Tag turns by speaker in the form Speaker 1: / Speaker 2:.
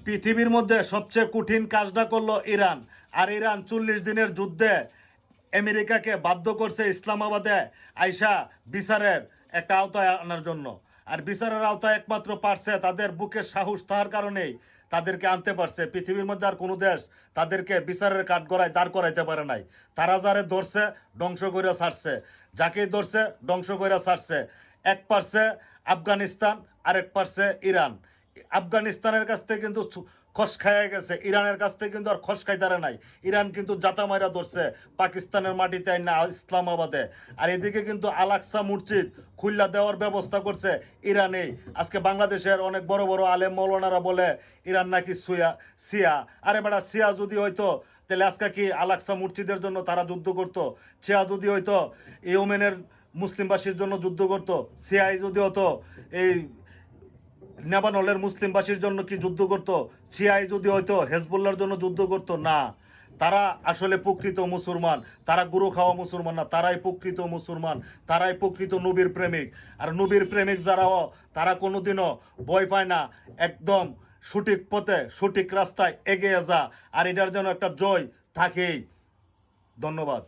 Speaker 1: পৃথিবীর মধ্যে সবচেয়ে কঠিন কাজটা করলো ইরান। আর ইরান 40 দিনের যুদ্ধে আমেরিকাকে বাধ্য করছে ইসলামাবাদে আইসা বিচারের একটা আওতায় আনার জন্য। আর বিচারের আওতায় একমাত্র পারছে তাদের বুকে সাহস থাকার কারণেই তাদেরকে আনতে পারছে। পৃথিবীর মধ্যে আর কোনো দেশ তাদেরকে বিচারের কাঠগড়ায় দাঁড় করাইতে পারে নাই। তারা যারে ধরছে ধ্বংস করে ছাড়ছে, যাকেই ধরছে ধ্বংস করে ছাড়ছে। এক পারছে আফগানিস্তান, আরেক পারছে ইরান। আফগানিস্তানের কাছ থেকে কিন্তু খস খাইয়া গেছে, ইরানের কাছ থেকে কিন্তু আর খস খাইতারে নাই। ইরান কিন্তু জাতা মাইরা ধরছে পাকিস্তানের মাটিতে না ইসলামাবাদে। আর এদিকে কিন্তু আল আকসা মসজিদ খুল্লা দেওয়ার ব্যবস্থা করছে ইরানেই। আজকে বাংলাদেশের অনেক বড় বড় আলেম মৌলানারা বলে ইরান নাকি সিয়া। আরে বেটা, সিয়া যদি হয়তো তাহলে আজকে কি আল আকসা মসজিদের জন্য তারা যুদ্ধ করতো? সিয়া যদি হয়তো ইয়েমেনের মুসলিমবাসীর জন্য যুদ্ধ করতো? সিয়াই যদি হতো এই লেবাননের মুসলিমবাসীর জন্য কি যুদ্ধ করত? সিআই যদি হয়তো হেজবুল্লাহর জন্য যুদ্ধ করত? না, তারা আসলে প্রকৃত মুসলমান। তারা গুরু খাওয়া মুসলমান না, তারাই প্রকৃত মুসলমান, তারাই প্রকৃত নবীর প্রেমিক। আর নবীর প্রেমিক যারাও, তারা কোনোদিনও ভয় পায় না, একদম সঠিক পথে সঠিক রাস্তায় এগিয়ে যা। আর এটার জন্য একটা জয় থাকেই। ধন্যবাদ।